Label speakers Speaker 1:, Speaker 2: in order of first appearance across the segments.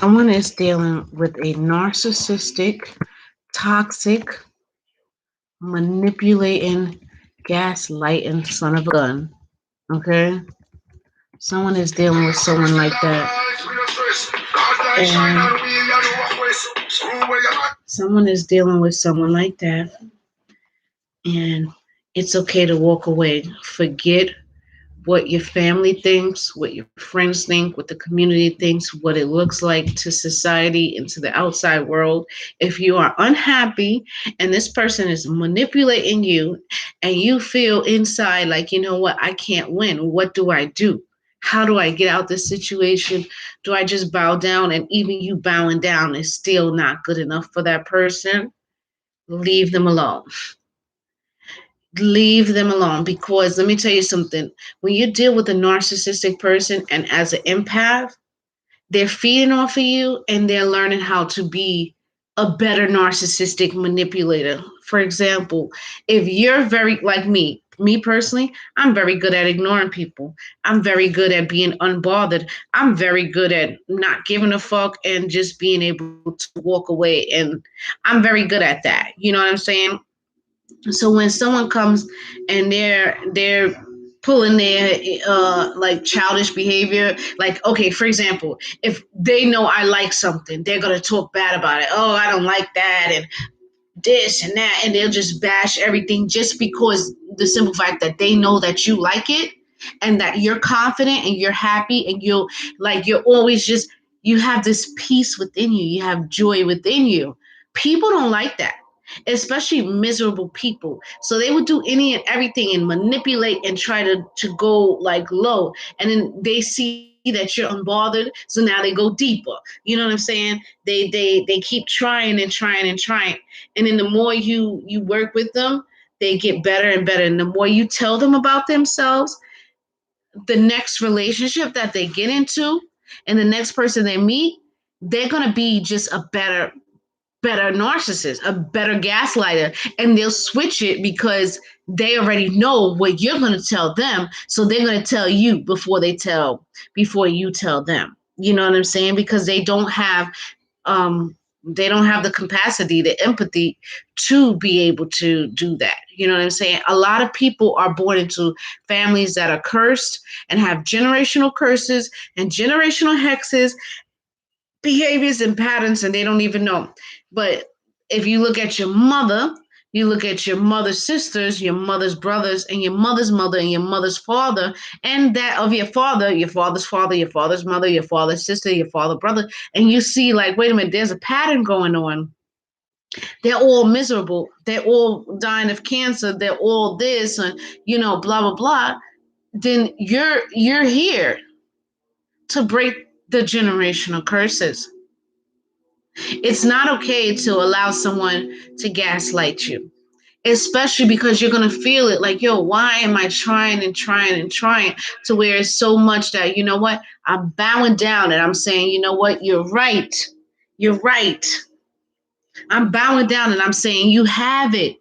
Speaker 1: Someone is dealing with a narcissistic, toxic, manipulating, gaslighting son of a gun. Okay? Someone is dealing with someone like that. And someone is dealing with someone like that. And it's okay to walk away. Forget what your family thinks, what your friends think, what the community thinks, what it looks like to society and to the outside world. If you are unhappy and this person is manipulating you and you feel inside like, you know what, I can't win, what do I do? How do I get out this situation? Do I just bow down? And even you bowing down is still not good enough for that person. Leave them alone. Leave them alone, because let me tell you something. When you deal with a narcissistic person and as an empath, they're feeding off of you and they're learning how to be a better narcissistic manipulator. For example, if you're very like me personally, I'm very good at ignoring people. I'm very good at being unbothered. I'm very good at not giving a fuck and just being able to walk away. And I'm very good at that. You know what I'm saying? So when someone comes and they're pulling their like childish behavior, like, okay, for example, if they know I like something, they're gonna talk bad about it. Oh, I don't like that, and this and that, and they'll just bash everything just because the simple fact that they know that you like it and that you're confident and you're happy and you're always just, you have this peace within you, you have joy within you. People don't like that, especially miserable people. So they would do any and everything and manipulate and try to go like low. And then they see that you're unbothered, so now they go deeper. You know what I'm saying? They keep trying and trying and trying. And then the more you work with them, they get better and better. And the more you tell them about themselves, the next relationship that they get into and the next person they meet, they're gonna be just a better narcissist, a better gaslighter, and they'll switch it because they already know what you're going to tell them, so they're going to tell you before you tell them. You know what I'm saying? Because they don't have the capacity, the empathy to be able to do that. You know what I'm saying? A lot of people are born into families that are cursed and have generational curses and generational hexes, behaviors and patterns, and they don't even know. But if you look at your mother, you look at your mother's sisters, your mother's brothers, and your mother's mother, and your mother's father, and that of your father's father, your father's mother, your father's sister, your father's brother, and you see, like, wait a minute, there's a pattern going on. They're all miserable. They're all dying of cancer. They're all this, and blah blah blah. Then you're here to break the generational curses. It's not okay to allow someone to gaslight you, especially because you're going to feel it like, yo, why am I trying and trying and trying, to where it's so much that, you know what, I'm bowing down and I'm saying, you know what, you're right. You're right. I'm bowing down and I'm saying, you have it.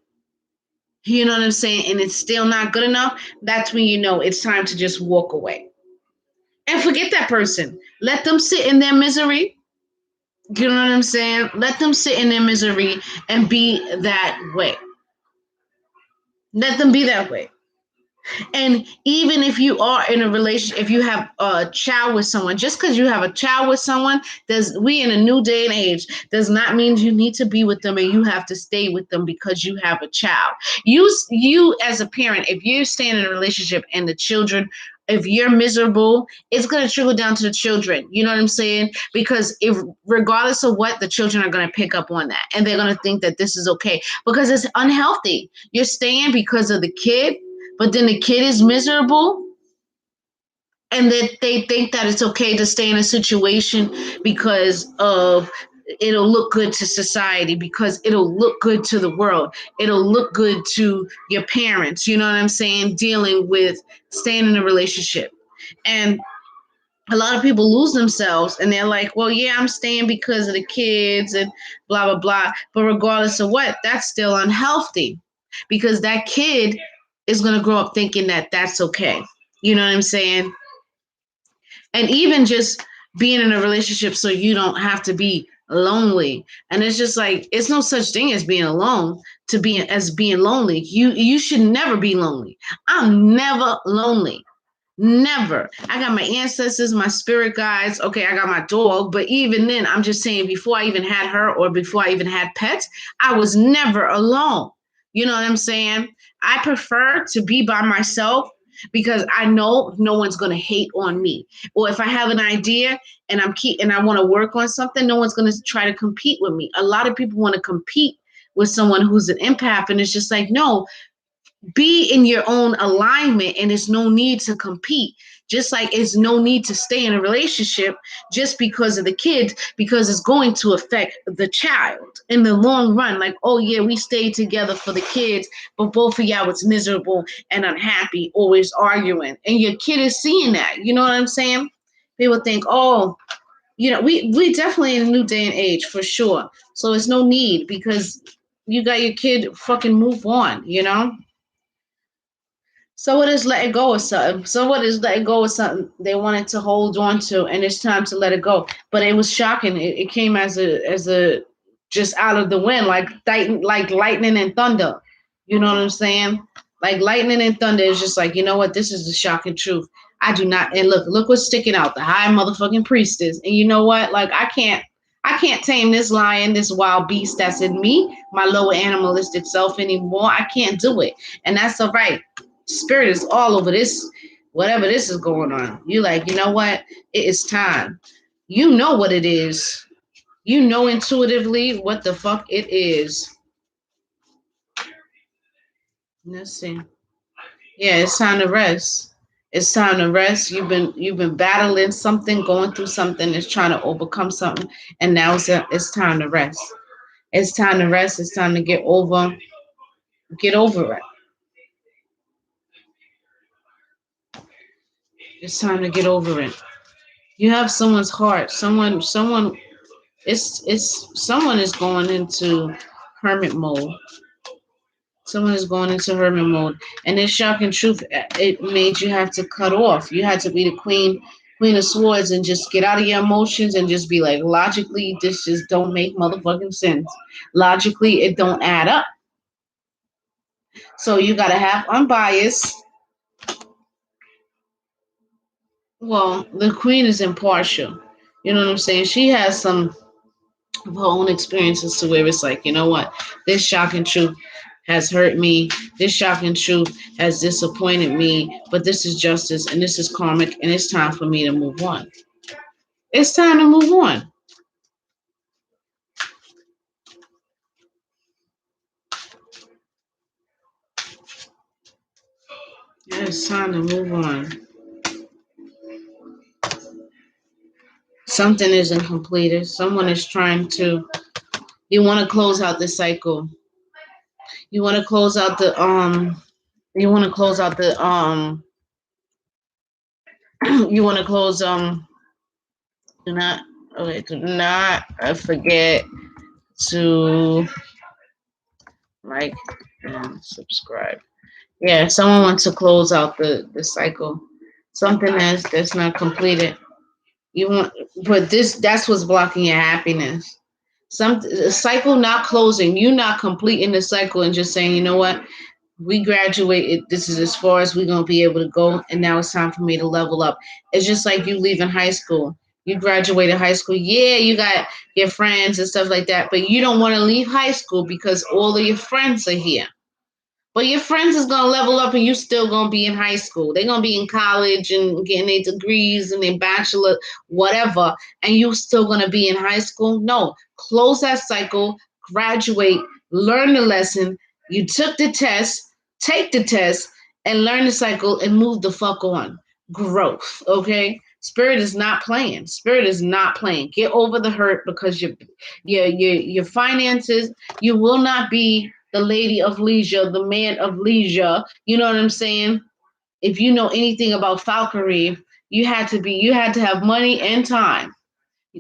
Speaker 1: You know what I'm saying? And it's still not good enough. That's when you know it's time to just walk away and forget that person. Let them sit in their misery. You know what I'm saying? Let them sit in their misery and be that way. Let them be that way. And even if you are in a relationship, if you have a child with someone, just because you have a child with someone, we in a new day and age does not mean you need to be with them and you have to stay with them because you have a child. You as a parent, if you stay in a relationship and the children, if you're miserable, it's going to trickle down to the children. You know what I'm saying? Because if regardless of what, the children are going to pick up on that and they're going to think that this is okay because it's unhealthy. You're staying because of the kid, but then the kid is miserable and that they think that it's okay to stay in a situation because of, it'll look good to society, because it'll look good to the world, it'll look good to your parents. You know what I'm saying? Dealing with staying in a relationship. And a lot of people lose themselves and they're like, well, yeah, I'm staying because of the kids and blah blah blah, but regardless of what, that's still unhealthy because that kid is going to grow up thinking that that's okay. You know what I'm saying? And even just being in a relationship so you don't have to be lonely. And it's just like it's no such thing as being alone to being lonely. You should never be lonely. I'm never lonely. Never. I got my ancestors, my spirit guides. Okay, I got my dog, but even then, I'm just saying, before I even had her or before I even had pets, I was never alone. You know what I'm saying? I prefer to be by myself because I know no one's gonna hate on me. Or if I have an idea and I want to work on something, no one's gonna try to compete with me. A lot of people want to compete with someone who's an empath, and it's just like, no, be in your own alignment, and there's no need to compete, just like it's no need to stay in a relationship just because of the kids, because it's going to affect the child in the long run. Like, oh yeah, we stayed together for the kids, but both of y'all was miserable and unhappy, always arguing, and your kid is seeing that. You know what I'm saying? People think, oh, we definitely in a new day and age for sure, so it's no need, because you got your kid, fucking move on. So it is letting go of something. So what is letting go of something they wanted to hold on to, and it's time to let it go. But it was shocking. It came as a just out of the wind, like lightning and thunder. You know what I'm saying? Like lightning and thunder is just like, you know what? This is the shocking truth. I do not. And look what's sticking out. The high motherfucking priestess. And you know what? Like I can't tame this lion, this wild beast that's in me, my lower animalistic self anymore. I can't do it, and that's all right. Spirit is all over this, whatever this is going on. You like, you know what? It is time. You know what it is. You know intuitively what the fuck it is. Let's see. Yeah, it's time to rest. It's time to rest. You've been battling something, going through something, it's trying to overcome something, and now it's time to rest. It's time to rest. It's time to get over it. It's time to get over it. You have someone's heart. Someone it's someone is going into hermit mode. Someone is going into hermit mode, and this shocking truth, it made you have to cut off. You had to be the queen of swords, and just get out of your emotions and just be like, logically, this just don't make motherfucking sense. Logically, it don't add up. So you gotta have unbiased. Well, the queen is impartial. You know what I'm saying? She has some of her own experiences to where it's like, you know what, this shocking truth has hurt me. This shocking truth has disappointed me, but this is justice and this is karmic, and it's time for me to move on. It's time to move on. Yeah, it's time to move on. Something isn't completed. Someone is trying to. You want to close out the cycle. You want to close out the You want to close out the You want to close Do not. Okay. Do not forget to like and subscribe. Yeah, someone wants to close out the cycle. Something that's not completed. You want, but that's what's blocking your happiness. Some a cycle not closing. You not completing the cycle and just saying, you know what, we graduated. This is as far as we're gonna be able to go, and now it's time for me to level up. It's just like you leaving high school. You graduated high school. Yeah, you got your friends and stuff like that, but you don't want to leave high school because all of your friends are here. But your friends is gonna level up, and you still gonna be in high school. They're gonna be in college and getting their degrees and their bachelor, whatever, and you still gonna be in high school. No, close that cycle, graduate, learn the lesson. You took the test, take the test, and learn the cycle and move the fuck on. Growth, okay? Spirit is not playing. Spirit is not playing. Get over the hurt, because your finances, you will not be the lady of leisure, the man of leisure. You know what I'm saying? If you know anything about falconry, you had to have money and time.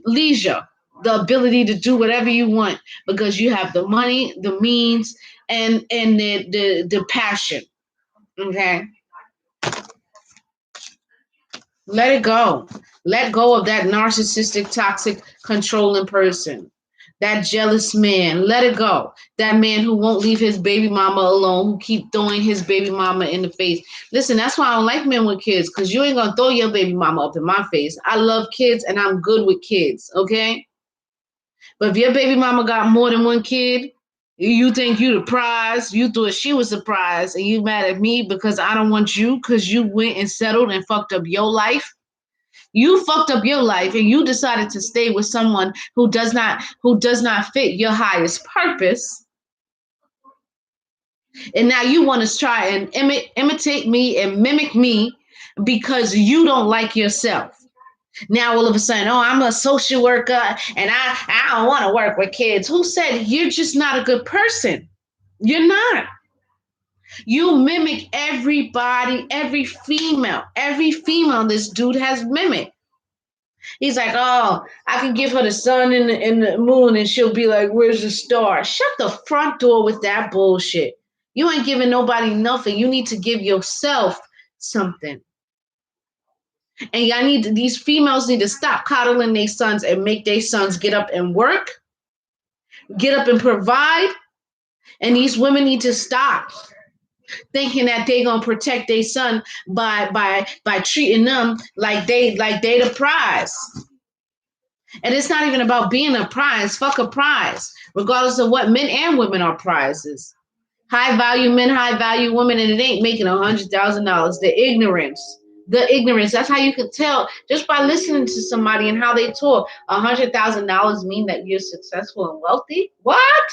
Speaker 1: Leisure, the ability to do whatever you want, because you have the money, the means, and the passion. Okay. Let it go. Let go of that narcissistic, toxic, controlling person. That jealous man. Let it go. That man who won't leave his baby mama alone, who keep throwing his baby mama in the face. Listen, that's why I don't like men with kids, because you ain't gonna throw your baby mama up in my face. I love kids and I'm good with kids, okay? But if your baby mama got more than one kid, you think you the prize, you thought she was the prize, and you mad at me because I don't want you because you went and settled and fucked up your life. You fucked up your life and you decided to stay with someone who does not fit your highest purpose. And now you want to try and imitate me and mimic me because you don't like yourself. Now all of a sudden, oh, I'm a social worker and I don't want to work with kids. Who said you're just not a good person? You're not. You mimic everybody, every female this dude has mimicked. He's like, oh, I can give her the sun and the moon, and she'll be like, where's the star? Shut the front door with that bullshit. You ain't giving nobody nothing. You need to give yourself something. And these females need to stop coddling their sons and make their sons get up and work, get up and provide. And these women need to stop thinking that they're gonna protect their son by treating them like they the prize. And it's not even about being a prize. Fuck a prize. Regardless of what, men and women are prizes. High value men, high value women, and it ain't making $100,000. The ignorance. The ignorance. That's how you can tell just by listening to somebody and how they talk. $100,000 mean that you're successful and wealthy? What?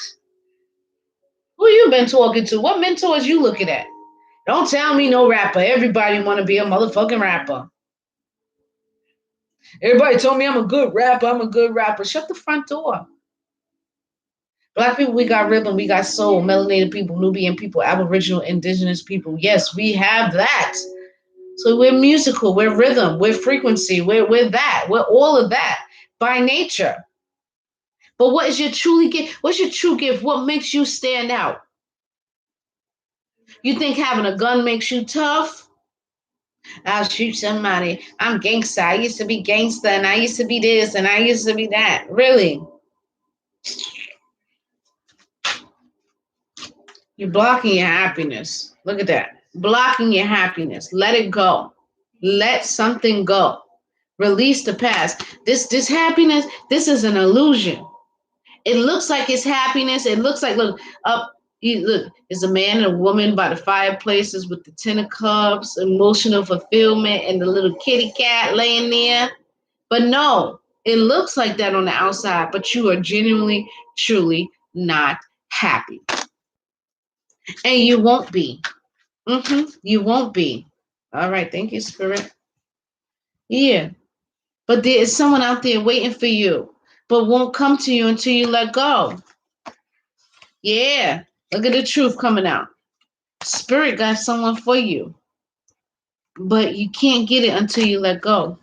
Speaker 1: Who you been talking to? What mentors you looking at? Don't tell me no rapper. Everybody want to be a motherfucking rapper. Everybody told me I'm a good rapper. I'm a good rapper. Shut the front door. Black people, we got rhythm, we got soul, melanated people, Nubian people, Aboriginal, indigenous people. Yes, we have that. So we're musical, we're rhythm, we're frequency, we're that, we're all of that by nature. But what is your truly gift? What's your true gift? What makes you stand out? You think having a gun makes you tough? I'll shoot somebody. I'm gangsta. I used to be gangsta and I used to be this and I used to be that. Really? You're blocking your happiness. Look at that. Blocking your happiness. Let it go. Let something go. Release the past. This happiness, this is an illusion. It looks like it's happiness. It looks like look up. Look, it's a man and a woman by the fireplaces with the 10 of cups, emotional fulfillment, and the little kitty cat laying there. But no, it looks like that on the outside, but you are genuinely, truly not happy. And you won't be. You won't be. All right. Thank you, Spirit. Yeah. But there is someone out there waiting for you, but won't come to you until you let go. Yeah. Look at the truth coming out. Spirit got someone for you, but you can't get it until you let go.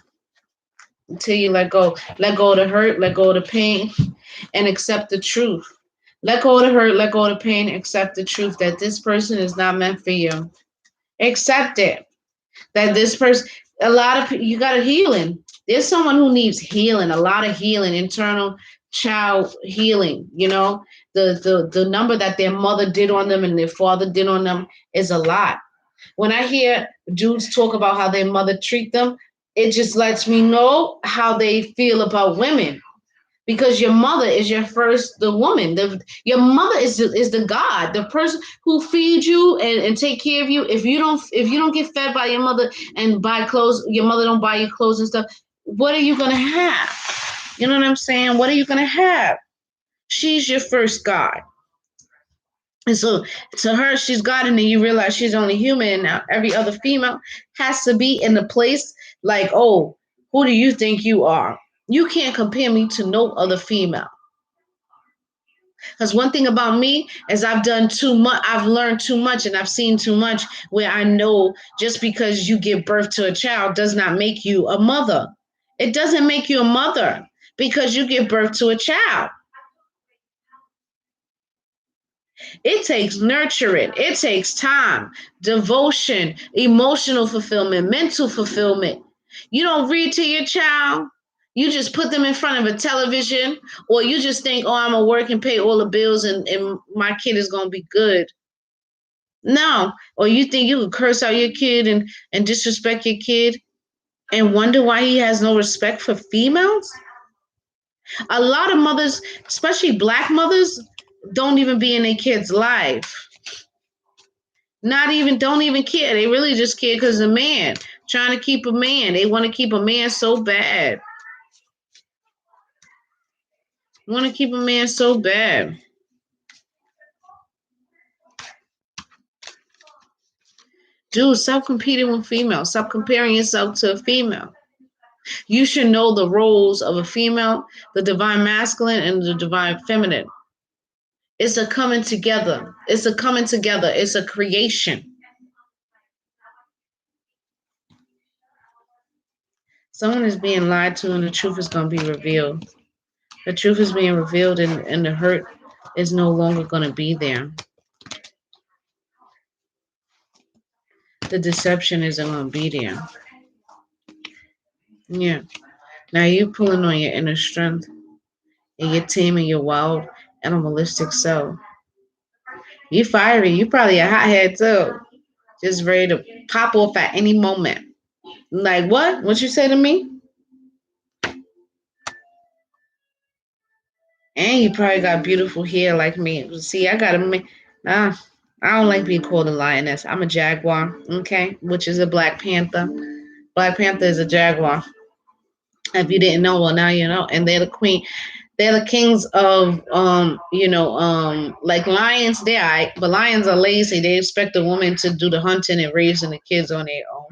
Speaker 1: Until you let go. Let go of the hurt, let go of the pain, and accept the truth. Let go of the hurt, let go of the pain, accept the truth that this person is not meant for you. Accept it. That this person, a lot of you got a healing. There's someone who needs healing, a lot of healing, internal child healing. The number that their mother did on them and their father did on them is a lot. When I hear dudes talk about how their mother treat them, it just lets me know how they feel about women, because your mother is your first, the woman, your mother is the God, the person who feeds you and take care of you. If you don't get fed by your mother and buy clothes, your mother don't buy you clothes and stuff, what are you gonna have? You know what I'm saying? What are you gonna have? She's your first God. And so to her, she's God, and then you realize she's only human. And now every other female has to be in the place like, oh, who do you think you are? You can't compare me to no other female. Because one thing about me is I've done too much, I've learned too much, and I've seen too much where I know just because you give birth to a child does not make you a mother. It doesn't make you a mother because you give birth to a child. It takes nurturing, it takes time, devotion, emotional fulfillment, mental fulfillment. You don't read to your child. You just put them in front of a television, or you just think, oh, I'm gonna work and pay all the bills, and my kid is gonna be good. No. Or you think you could curse out your kid and disrespect your kid and wonder why he has no respect for females? A lot of mothers, especially black mothers, don't even be in their kids' life. Not even, don't even care. They really just care because a man, trying to keep a man. They want to keep a man so bad. Want to keep a man so bad. Dude, stop competing with females. Stop comparing yourself to a female. You should know the roles of a female, the divine masculine, and the divine feminine. It's a coming together. It's a coming together. It's a creation. Someone is being lied to, and the truth is going to be revealed. The truth is being revealed, and the hurt is no longer going to be there. The deception isn't going to be there. Yeah. Now you're pulling on your inner strength and your team and your wild animalistic self. You fiery. You probably a hothead too. Just ready to pop off at any moment. Like what? What you say to me? And you probably got beautiful hair like me. See, I gotta make. I don't like being called a lioness. I'm a jaguar. Okay, which is a black panther. Black panther is a jaguar. If you didn't know, well now you know. And they're the queen. They're the kings of like lions. They're right, but lions are lazy. They expect a woman to do the hunting and raising the kids on their own.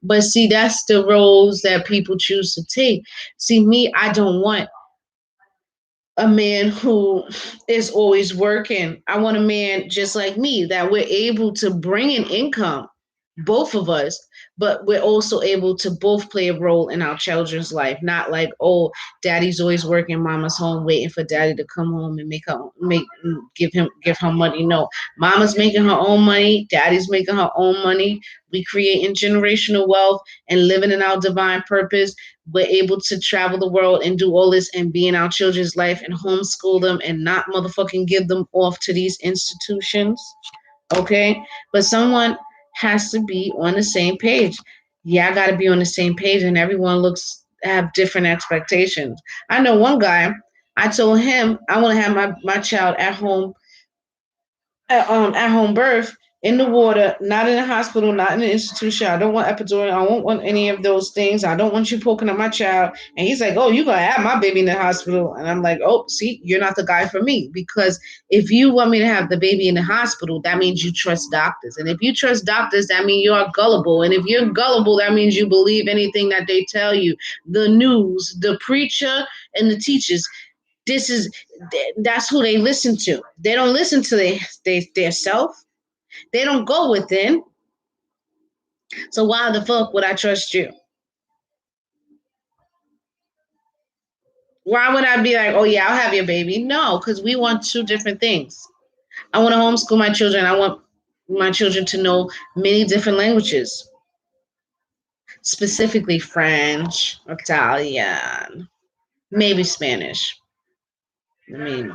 Speaker 1: But see, that's the roles that people choose to take. See, me, I don't want a man who is always working. I want a man just like me that we're able to bring in income, both of us, but we're also able to both play a role in our children's life. Not like, oh, daddy's always working, mama's home waiting for daddy to come home and give her money. No, mama's making her own money, daddy's making her own money. We creating generational wealth and living in our divine purpose. We're able to travel the world and do all this and be in our children's life and homeschool them and not motherfucking give them off to these institutions. Okay? But someone has to be on the same page. Yeah, I got to be on the same page, and everyone looks have different expectations. I know one guy. I told him I want to have my child at home, at home birth in the water, not in a hospital, not in an institution. I don't want epidural. I don't want any of those things. I don't want you poking at my child. And he's like, "Oh, you're gonna have my baby in the hospital?" And I'm like, "Oh, see, you're not the guy for me, because if you want me to have the baby in the hospital, that means you trust doctors. And if you trust doctors, that means you are gullible. And if you're gullible, that means you believe anything that they tell you. The news, the preacher, and the teachers. This is that's who they listen to. They don't listen to their self. They don't go within. So why the fuck would I trust you? Why would I be like, oh yeah, I'll have your baby? No, because we want two different things. I want to homeschool my children. I want my children to know many different languages, specifically French, Italian, maybe Spanish. I mean,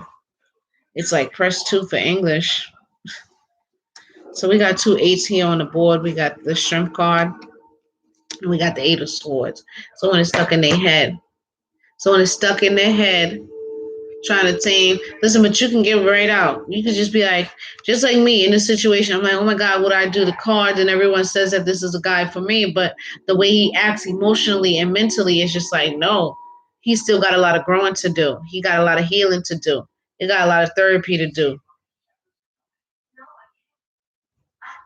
Speaker 1: it's like press two for English. So we got two eights here on the board. We got the shrimp card, and we got the eight of swords. So when it's stuck in their head, trying to tame. Listen, but you can get right out. You could just be like, just like me in this situation. I'm like, oh my God, what do I do? The cards, and everyone says that this is a guy for me, but the way he acts emotionally and mentally is just like, no, he's still got a lot of growing to do. He got a lot of healing to do. He got a lot of therapy to do.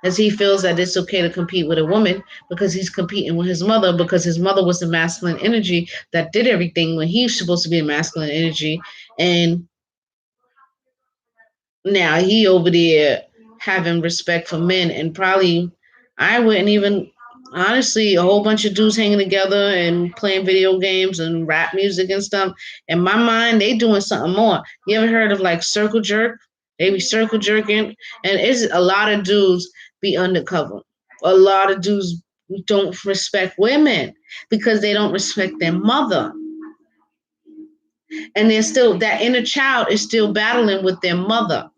Speaker 1: As he feels that it's okay to compete with a woman because he's competing with his mother, because his mother was the masculine energy that did everything when he's supposed to be a masculine energy. And now he over there having respect for men, and probably I wouldn't even, honestly, a whole bunch of dudes hanging together and playing video games and rap music and stuff. In my mind, they doing something more. You ever heard of like circle jerk? They be circle jerking, and it's a lot of dudes be undercover. A lot of dudes don't respect women because they don't respect their mother. And they're still, that inner child is still battling with their mother.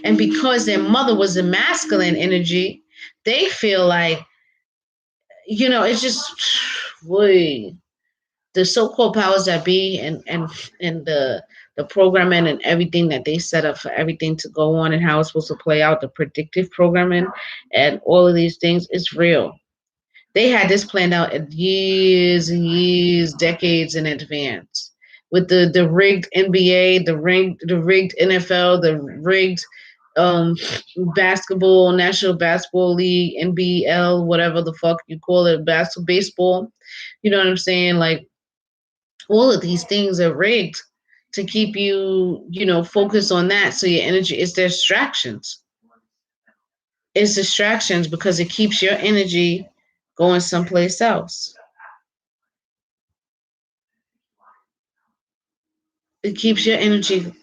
Speaker 1: And because their mother was a masculine energy, they feel like, it's just, boy, the so-called powers that be and the programming and everything that they set up for everything to go on and how it's supposed to play out, the predictive programming and all of these things is real. They had this planned out years and years, decades in advance. With the rigged NBA, the rigged NFL, the rigged um, basketball, National Basketball League, NBL, whatever the fuck you call it, basketball, baseball. You know what I'm saying? Like all of these things are rigged to keep you, focused on that. So your energy is distractions. It's distractions because it keeps your energy going someplace else. It keeps your energy,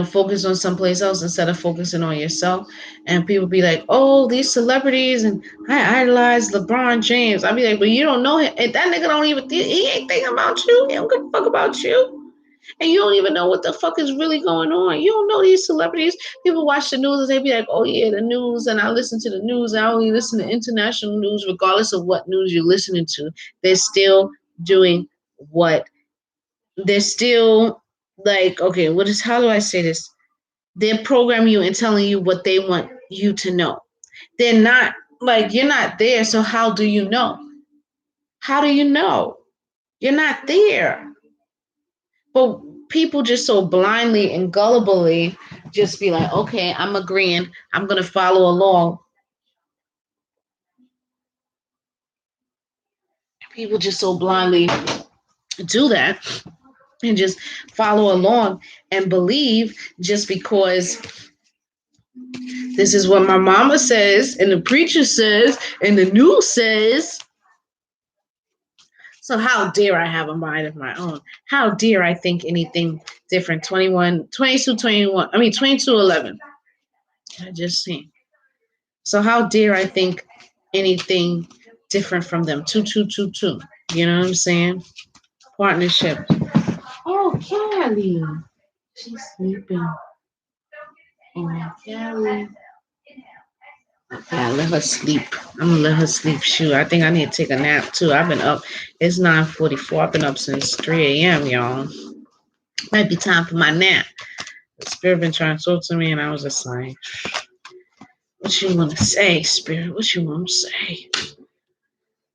Speaker 1: focused on someplace else instead of focusing on yourself. And people be like, oh, these celebrities, and I idolize LeBron James. I'll be like, but you don't know him. And that nigga don't even, he ain't thinking about you. He don't give a fuck about you. And you don't even know what the fuck is really going on. You don't know these celebrities. People watch the news and they be like, oh yeah, the news. And I listen to the news. I only listen to international news, regardless of what news you're listening to. They're still doing what they're still like, okay, how do I say this? They're programming you and telling you what they want you to know. They're not like, you're not there. So how do you know? How do you know? You're not there. But people just so blindly and gullibly just be like, okay, I'm agreeing. I'm going to follow along. People just so blindly do that and just follow along and believe just because this is what my mama says and the preacher says and the news says. So how dare I have a mind of my own? How dare I think anything different? 22:11. I just seen. So how dare I think anything different from them? 2222. You know what I'm saying? Partnership. Oh, Callie. She's sleeping. Oh, Callie. Yeah, let her sleep. I'm gonna let her sleep. Shoot, I think I need to take a nap too. I've been up. It's 9:44. I've been up since 3 a.m. Y'all. Might be time for my nap. The spirit been trying to talk to me, and I was just like, "What you want to say, spirit? What you want to say?"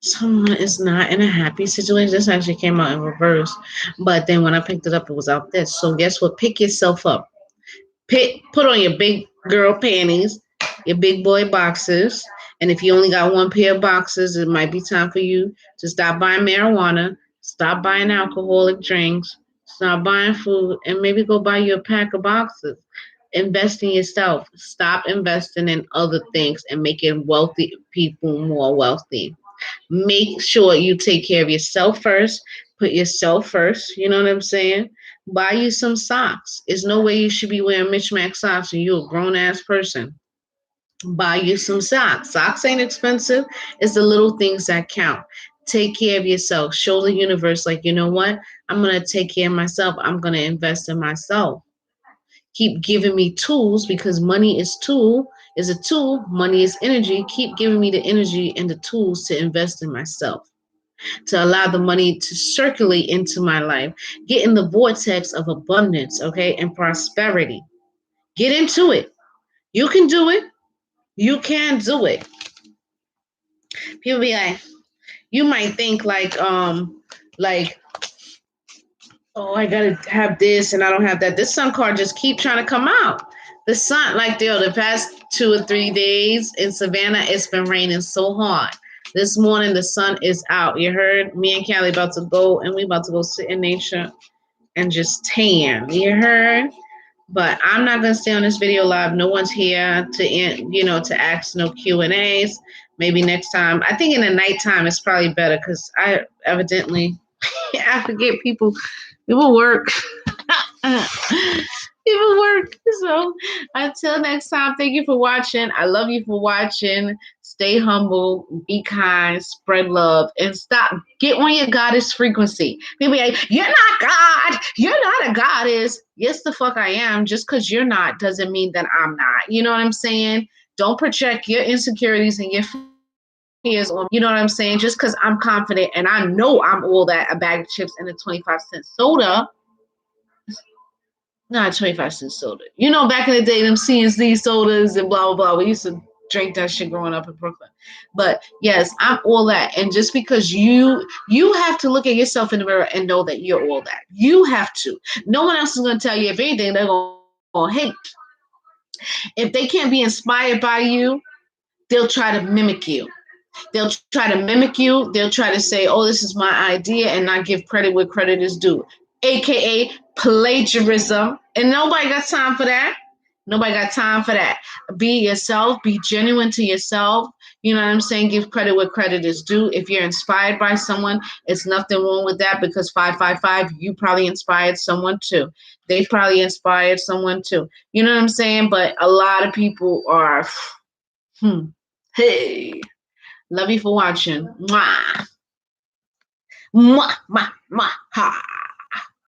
Speaker 1: Someone is not in a happy situation. This actually came out in reverse, but then when I picked it up, it was out this. So guess what? Pick yourself up. Put on your big girl panties, your big boy boxers, and if you only got one pair of boxers, it might be time for you to stop buying marijuana, stop buying alcoholic drinks, stop buying food, and maybe go buy you a pack of boxers. Invest in yourself. Stop investing in other things and making wealthy people more wealthy. Make sure you take care of yourself first. Put yourself first. You know what I'm saying? Buy you some socks. There's no way you should be wearing mismatched socks and you're a grown ass person. Buy you some socks. Socks ain't expensive. It's the little things that count. Take care of yourself. Show the universe, like, you know what? I'm going to take care of myself. I'm going to invest in myself. Keep giving me tools because money is a tool. Money is energy. Keep giving me the energy and the tools to invest in myself, to allow the money to circulate into my life. Get in the vortex of abundance, okay, and prosperity. Get into it. You can do it. You can do it. People be like, you might think like, oh, I gotta have this and I don't have that. This sun card just keep trying to come out. The sun, like the past 2 or 3 days in Savannah, it's been raining so hard. This morning the sun is out. You heard? Me and Callie about to go, and we about to go sit in nature and just tan. You heard? But I'm not gonna stay on this video live. No one's here to ask no Q&As. Maybe next time. I think in the nighttime it's probably better because I evidently I forget people work. It will work. So until next time, thank you for watching. I love you for watching. Stay humble, be kind, spread love, and stop. Get on your goddess frequency. People be like, you're not God. You're not a goddess. Yes, the fuck I am. Just because you're not doesn't mean that I'm not. You know what I'm saying? Don't project your insecurities and your fears on me. You know what I'm saying? Just because I'm confident and I know I'm all that, a bag of chips and a 25-cent soda, not 25-cent soda. You know, back in the day, them CNC sodas and blah, blah, blah. We used to drink that shit growing up in Brooklyn. But yes, I'm all that. And just because you have to look at yourself in the mirror and know that you're all that. You have to. No one else is going to tell you. If anything, they're going to hate. If they can't be inspired by you, they'll try to mimic you. They'll try to mimic you. They'll try to say, oh, this is my idea and not give credit where credit is due, aka plagiarism. And nobody got time for that. Nobody got time for that. Be yourself. Be genuine to yourself. You know what I'm saying? Give credit where credit is due. If you're inspired by someone, it's nothing wrong with that because 555, you probably inspired someone too. They probably inspired someone too. You know what I'm saying? But a lot of people are, hey, love you for watching. Mwah. Mwah, mwah, mwah, ha.